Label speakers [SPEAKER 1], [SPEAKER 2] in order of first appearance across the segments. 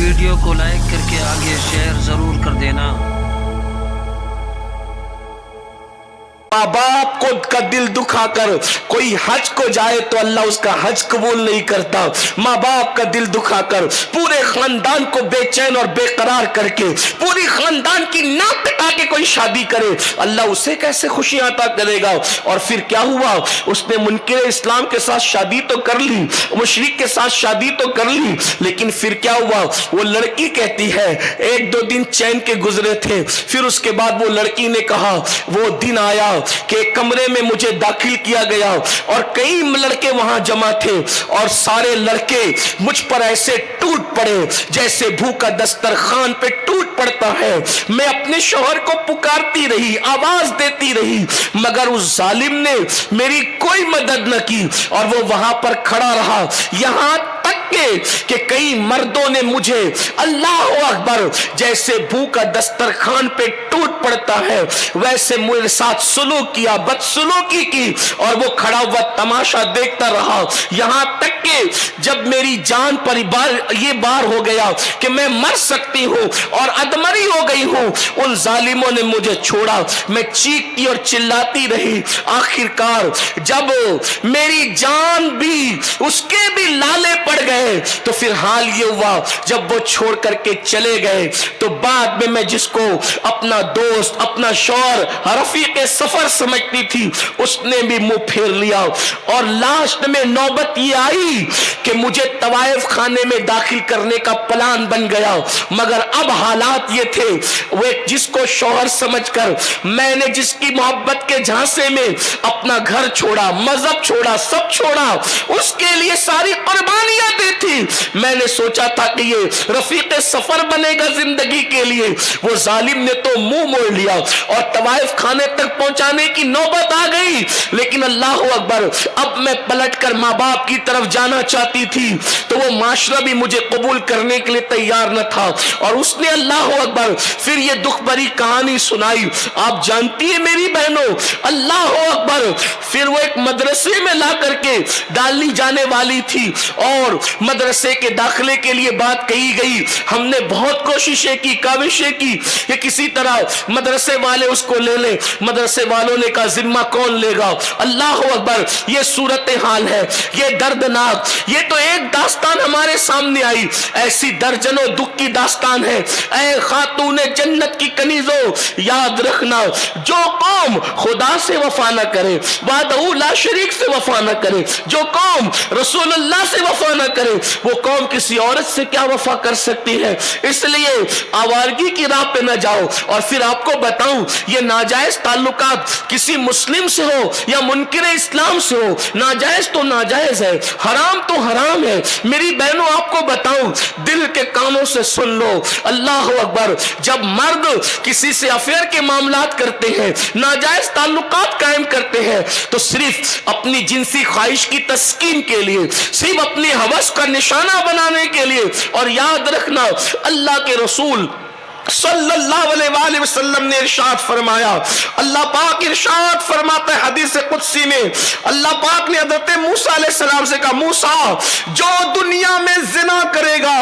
[SPEAKER 1] Video کو like کر کے آگے شیئر ضرور کر دینا۔
[SPEAKER 2] ماں باپ کو کا دل دکھا کر کوئی حج کو جائے تو اللہ اس کا حج قبول نہیں کرتا۔ ماں باپ کا دل دکھا کر پورے خاندان کو بے چین اور بے قرار کر کے پوری خاندان کی ناک کٹا کے کوئی شادی کرے، اللہ اسے کیسے خوشیاں عطا کرے گا؟ اور پھر کیا ہوا؟ اس نے منکر اسلام کے ساتھ شادی تو کر لی، مشرک کے ساتھ شادی تو کر لی، لیکن پھر کیا ہوا؟ وہ لڑکی کہتی ہے ایک دو دن چین کے گزرے تھے، پھر اس کے بعد وہ لڑکی نے کہا وہ دن آیا کہ کمرے میں مجھے داخل کیا گیا اور کئی لڑکے وہاں جمع تھے اور سارے لڑکے مجھ پر ایسے ٹوٹ پڑے جیسے بھوکا دسترخوان پہ ٹوٹ پڑتا ہے۔ میں اپنے شوہر کو پکارتی رہی، آواز دیتی رہی، مگر اس ظالم نے میری کوئی مدد نہ کی اور وہ وہاں پر کھڑا رہا، یہاں تک کہ کئی مردوں نے مجھے اللہ اکبر جیسے بھوکا دسترخوان پہ ٹوٹ پڑتا ہے ویسے میرے ساتھ سلوک کیا، بدسلوکی کی، اور وہ کھڑا ہوا تماشا دیکھتا رہا، یہاں تک کہ جب میری جان پر یہ بار ہو گیا کہ میں مر سکتی ہوں اور ادمری ہو گئی ہوں، ان ظالموں نے مجھے چھوڑا۔ میں چیختی اور چلاتی رہی، آخر کار جب میری جان بھی اس کے بھی لالے پڑ گئے تو پھر حال یہ ہوا جب وہ چھوڑ کر کے چلے گئے تو بعد میں جس کو اپنا دوست، اپنا شوہر، رفیق سفر سمجھتی تھی، اس نے بھی منہ پھیر لیا، اور لاسٹ میں نوبت یہ آئی کہ مجھے طوائف خانے میں داخل کرنے کا پلان بن گیا، مگر اب حالات یہ تھے وہ جس کو شوہر سمجھ کر میں نے جس کی محبت کے جھانسے میں اپنا گھر چھوڑا، مذہب چھوڑا، سب چھوڑا، اس کے لیے ساری قربانیاں دی تھی، میں نے سوچا تھا کہ یہ رفیق سفر بنے گا زندگی کے لیے، وہ ظالم نے تو منہ موڑ لیا اور طوائف خانے تک پہنچانے کی نوبت آ گئی۔ لیکن اللہ اکبر، اب میں پلٹ کر ماں باپ کی طرف جانا چاہتی تھی تو وہ معاشرہ بھی مجھے قبول کرنے کے لیے تیار نہ تھا، اور اس نے اللہ اکبر پھر یہ دکھ بھری کہانی سنائی۔ آپ جانتی ہیں میری بہنوں، اللہ اکبر، پھر وہ ایک مدرسے میں لا کر کے ڈالی جانے والی تھی اور مدرسے کے داخلے کے لیے بات کہی گئی، ہم نے بہت کوششیں کی، کاوشیں کی کہ کسی طرح مدرسے والے اس کو لے لیں، مدرسے والوں نے کہا ذمہ کون لے گا؟ اللہ اکبر، یہ صورتحال ہے، یہ دردناک، یہ تو ایک داستان ہمارے سامنے آئی، ایسی درجنوں دکھ کی داستان ہے۔ اے خاتون جنت کی کنیزوں، یاد رکھنا، جو قوم خدا سے وفا نہ کرے، وحدہ لا شریک سے وفا نہ کرے، جو قوم رسول اللہ سے وفا نہ کرے، وہ قوم کسی عورت سے کیا وفا کر سکتی ہے؟ اس لیے آوارگی کی راہ پہ نہ جاؤ۔ اور پھر آپ کو بتاؤں، یہ ناجائز تعلقات کسی مسلم سے ہو یا منکر اسلام سے ہو، ناجائز تو ناجائز ہے، حرام تو حرام ہے۔ میری بہنوں آپ کو بتاؤں، دل کے کانوں سے سن لو، اللہ اکبر، جب مرد کسی سے افیئر کے معاملات کرتے ہیں، ناجائز تعلقات قائم کرتے ہیں، تو صرف اپنی جنسی خواہش کی تسکین کے لیے، صرف اپنی ہوس کا نشانہ بنانے کے لیے، اور یاد رکھنا اللہ کے رسول صلی اللہ علیہ وآلہ وسلم نے ارشاد فرمایا، اللہ پاک ارشاد فرماتا ہے حدیث قدسی میں، اللہ پاک نے حضرت موسیٰ علیہ السلام سے کہا موسیٰ جو دنیا میں زنا کرے گا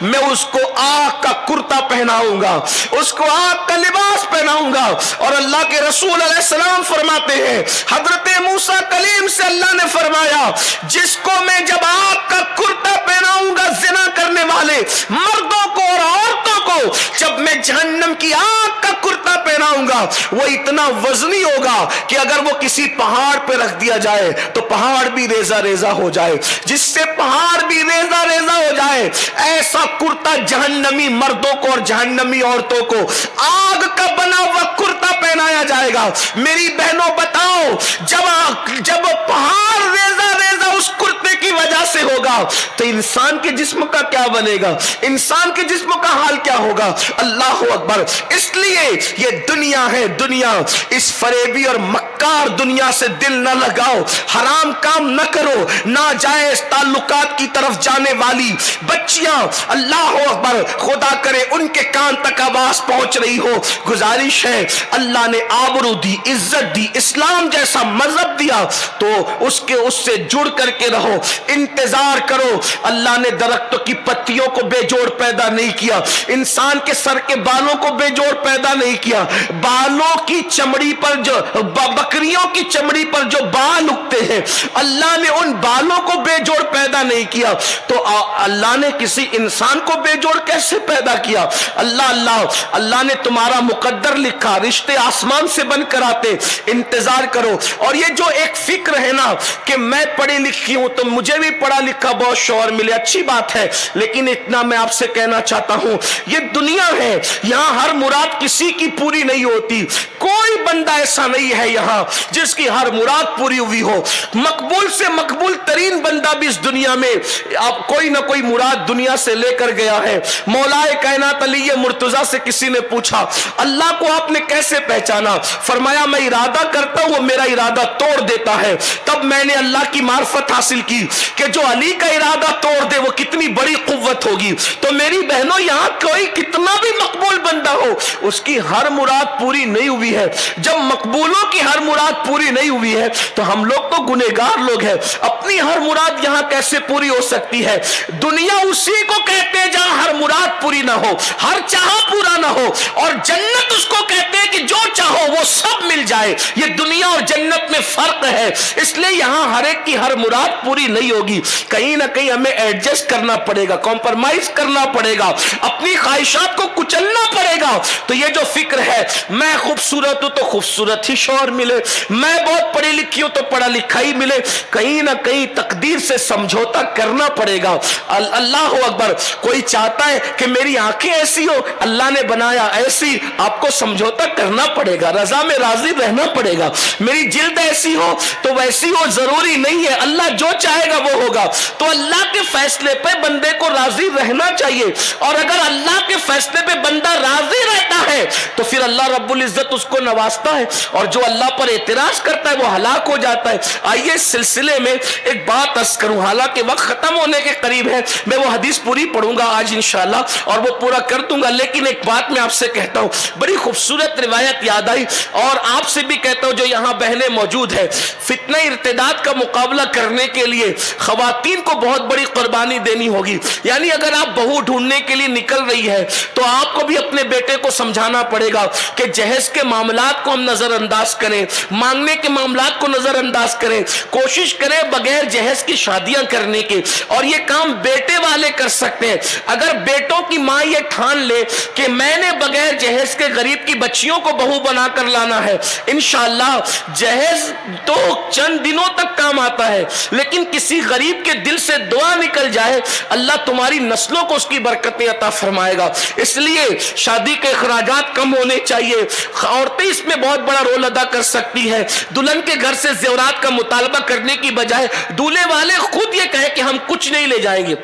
[SPEAKER 2] میں اس کو آگ کا کرتا پہناؤں گا، اس کو آگ کا لباس پہناؤں گا۔ اور اللہ کے رسول علیہ السلام فرماتے ہیں حضرت موسیٰ کلیم سے اللہ نے فرمایا جس کو میں جب آگ کا کرتا پہناؤں گا زنا کرنے والے مردوں کو اور عورتوں کو، جب میں جہنم کی آگ کا کرتا پہناؤں گا وہ اتنا وزنی ہوگا کہ اگر وہ کسی پہاڑ پہ رکھ دیا جائے تو پہاڑ بھی ریزہ ریزہ ہو جائے، جس سے پہاڑ بھی ریزہ ریزہ ہو جائے، ایسا کرتا جہنمی مردوں کو اور جہنمی عورتوں کو آگ کا بنا ہوا کرتا پہنایا جائے گا۔ میری بہنوں بتاؤ، جب پہاڑ ریزہ ریزہ اس کرتے کی وجہ سے ہوگا تو انسان کے جسم کا کیا بنے گا؟ انسان کے جسم کا حال کیا ہوگا؟ اللہ اکبر، اس لیے یہ دنیا ہے، دنیا، اس فریبی اور مکار دنیا سے دل نہ لگاؤ، حرام کام نہ کرو، ناجائز تعلقات کی طرف جانے والی بچیاں، اللہ اکبر، خدا کرے ان کے کان تک آواز پہنچ رہی ہو، گزارش ہے اللہ نے آبرو دی، عزت دی، اسلام جیسا مذہب دیا تو اس سے جڑ کر کے رہو۔ ان इंतजार करो, अल्लाह ने दरख्तों की पत्तियों को बेजोड़ पैदा नहीं किया, इंसान के सर के बालों को बेजोड़ पैदा नहीं किया। बालों की चमड़ी पर जो बकरियों की चमड़ी पर जो बाल उगते हैं, अल्लाह ने उन बालों को बेजोड़ पैदा नहीं किया, तो अल्लाह ने किसी इंसान को बेजोड़ कैसे पैदा किया? अल्लाह ने तुम्हारा मुकद्दर लिखा, रिश्ते आसमान से बनकर आते, इंतजार करो। और ये जो एक फिक्र है ना कि मैं पढ़ी लिखी हूं तो मुझे भी पढ़ा लिखा बहुत शौहर मिले, अच्छी बात है, लेकिन इतना मैं आपसे कहना चाहता हूं, ये दुनिया है, यहां हर मुराद किसी की पूरी नहीं होती। कोई बंदा ऐसा नहीं है यहां जिसकी हर मुराद पूरी हुई हो। मकबूल से मकबूल तरीन बंदा भी इस दुनिया में आप कोई ना कोई मुराद दुनिया से लेकर गया है। मौलाए कायनात अली मुर्तजा से किसी ने पूछा, अल्लाह को आपने कैसे पहचाना? फरमाया, मैं इरादा करता हूं, वो मेरा इरादा तोड़ देता है। तब मैंने अल्लाह की मार्फत हासिल की कि जो अली का इरादा तोड़ दे वो कितनी बड़ी कुव्वत होगी। तो मेरी बहनों, यहां कोई कितना भी मकबूल बंदा हो, उसकी हर मुराद पूरी नहीं हुई है। जब मकबूलों की हर मुराद पूरी नहीं हुई है तो हम लोग तो गुनहगार लोग हैं, अपनी हर मुराद यहां कैसे पूरी हो सकती है? दुनिया उसी को कहते हैं जहां हर मुराद पूरी ना हो, हर चाह पूरा ना हो, और जन्नत उसको कहते हैं कि जो चाहो वो सब मिल जाए। ये दुनिया और जन्नत में फर्क है, इसलिए यहां हर एक की हर मुराद पूरी नहीं होगी। कहीं ना कहीं हमें एडजस्ट करना पड़ेगा, कॉम्प्रोमाइज करना पड़ेगा, अपनी ख्वाहिशात को कुचलना पड़ेगा। तो ये जो फिक्र है, मैं खूबसूरत हूं तो खूबसूरत ही शौहर मिले, मैं बहुत पढ़ी लिखी हूं तो पढ़ा लिखा ही मिले, कहीं ना कहीं तकदीर से समझौता करना पड़ेगा। अल्लाह अकबर। कोई चाहता है कि मेरी आंखें ऐसी हो, अल्लाह ने बनाया ऐसी, आपको समझौता करना पड़ेगा, रजा में राजी रहना पड़ेगा। मेरी जिल्द ऐसी हो तो वैसी हो, जरूरी नहीं है, अल्लाह जो चाहेगा वो होगा। तो अल्लाह के फैसले पे बंदे को राजी रहना चाहिए, और अगर अल्लाह के फैसले पे बंदा राजी रहता है तो फिर अल्लाह रब्बुल इज्जत उसको नवाजता है, और जो अल्लाह पर एतराज करता है वो हलाक हो जाता है। आइए इस सिलसिले में एक बात अर्ज करूं, हालांकि वक्त खत्म होने के करीब है, मैं वो हदीस पूरी पढ़ूंगा आज इंशाअल्लाह और वो पूरा कर दूंगा, लेकिन एक बात मैं आपसे कहता हूं, बड़ी खूबसूरत रिवायत याद आई, और आपसे भी कहता हूं जो यहां बहनें मौजूद है, फितना इर्तिदाद का मुकाबला करने के लिए खवातीन को बहुत बड़ी कुर्बानी देनी होगी। यानी अगर आप बहू ढूंढने के लिए निकल रही है तो आपको भी अपने बेटे को समझाना पड़ेगा कि जहेज के मामलात को हम नजरअंदाज करें, मांगने के मामलात को नजरअंदाज करें, कोशिश करें बगैर जहेज की शादियां करने के, और ये काम बेटे वाले कर सकते हैं। अगर बेटों की मां ये ठान ले कि मैंने बगैर जहेज के गरीब की बच्चियों को बहू बनाकर लाना है, इंशाअल्लाह जहेज तो चंद दिनों तक काम आता है, लेकिन किसी गरीब के दिल से दुआ निकल जाए, अल्लाह तुम्हारी नस्लों को उसकी बरकतें अता फरमाएगा। इसलिए शादी के अखराजात कम होने चाहिए, औरतें इसमें बहुत बड़ा रोल अदा कर सकती है। दुल्हन के घर से जेवरात का मुतालबा करने की बजाय दूल्हे वाले खुद ये कहे कि हम कुछ नहीं ले जाएंगे,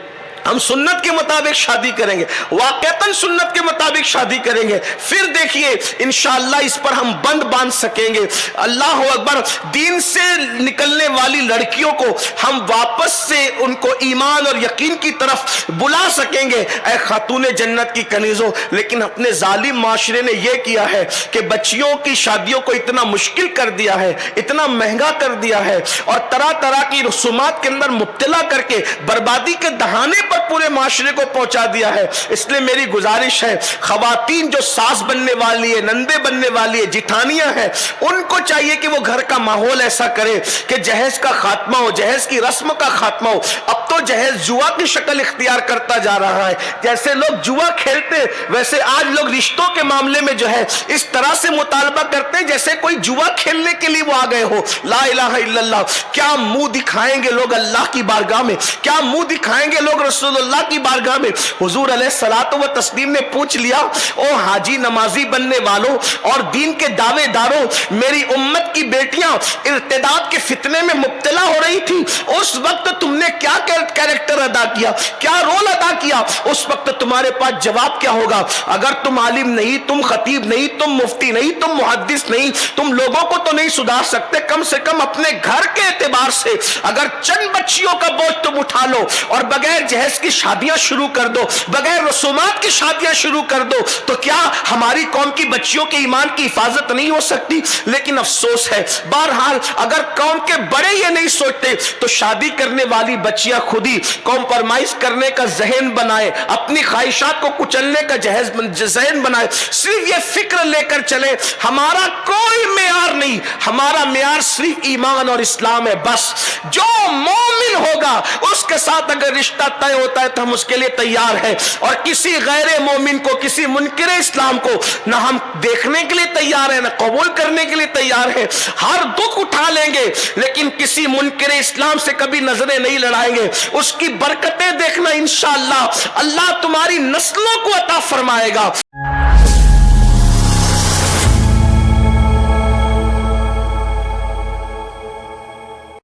[SPEAKER 2] हम सुन्नत के मुताबिक शादी करेंगे, वाकईतन सुन्नत के मुताबिक शादी करेंगे, फिर देखिए इंशाअल्लाह इस पर हम बंद बांध सकेंगे। अल्लाह अकबर। दीन से निकलने वाली लड़कियों को हम वापस से उनको ईमान और यकीन की तरफ बुला सकेंगे। ऐ खातूने जन्नत की कनीजों, लेकिन अपने जालिम माशरे ने यह किया है कि बच्चियों की शादियों को इतना मुश्किल कर दिया है, इतना महंगा कर दिया है, और तरह तरह की रसूमात के अंदर मुब्तला करके बर्बादी के दहाने पर पूरे माशरे को पहुंचा दिया है। इसलिए मेरी गुजारिश है, खवातीन जो सास बनने वाली है, नंदे बनने वाली है, जिठानियां हैं, उनको चाहिए कि वो घर का माहौल ऐसा करे कि जहेज का खात्मा हो, जहेज की रस्म का खात्मा हो। अब तो जहेज जुआ की शक्ल इख्तियार करता जा रहा है। जैसे लोग जुआ खेलते वैसे आज लोग रिश्तों के मामले में जो है इस तरह से मुतालबा करते हैं जैसे कोई जुआ खेलने के लिए वो आ गए हो। ला इलाहा इल्लल्लाह। क्या मुंह दिखाएंगे लोग अल्लाह की बारगाह में, क्या मुंह दिखाएंगे लोग रसूलुल्लाह की बारगाह में। हुजूर अलैहिस्सलातु व तस्लीम ने पूछ लिया, ओ हाजी नमाजी बनने वालों और दीन के दावेदारों, मेरी उम्मत की बेटियां इर्तिदाद के फितने में मुब्तला हो रही थी, उस वक्त तुमने क्या कैरेक्टर अदा किया, क्या रोल अदा किया? उस वक्त तुम्हारे पास जवाब क्या होगा? अगर तुम आलिम नहीं, तुम खतीब नहीं, तुम मुफ्ती नहीं, तुम मुहद्दिस नहीं, तुम लोगों को तो नहीं सुधार सकते, कम से कम अपने घर के एतबार से अगर चंद बच्चियों का बोझ तुम उठा लो और बगैर जहेज दहेज की शादियां शुरू कर दो, बगैर रसूमात की शादियां शुरू कर दो, तो क्या हमारी कौम की बच्चियों के ईमान की हिफाजत नहीं हो सकती? लेकिन अफसोस है, बहरहाल अगर कौम के बड़े ये नहीं सोचते तो शादी करने वाली बच्चियां खुद ही कॉम्प्रोमाइज करने का जहन बनाए, अपनी ख्वाहिशात को कुचलने का जहन बनाए, सिर्फ ये फिक्र लेकर चले हमारा कोई मेयार नहीं, हमारा मेयार सिर्फ ईमान और इस्लाम है बस। जो मोमिन होगा उसके साथ अगर रिश्ता तय होता है तो हम उसके लिए तैयार हैं, और किसी गैर मोमिन को, किसी मुनकिर इस्लाम को ना हम देखने के लिए तैयार हैं, ना कबूल करने के लिए तैयार हैं। हर दुख उठा लेंगे लेकिन किसी मुनकिर इस्लाम से कभी नजरें नहीं लड़ाएंगे। उसकी बरकतें देखना इंशाअल्लाह, अल्लाह तुम्हारी नस्लों को अता फरमाएगा।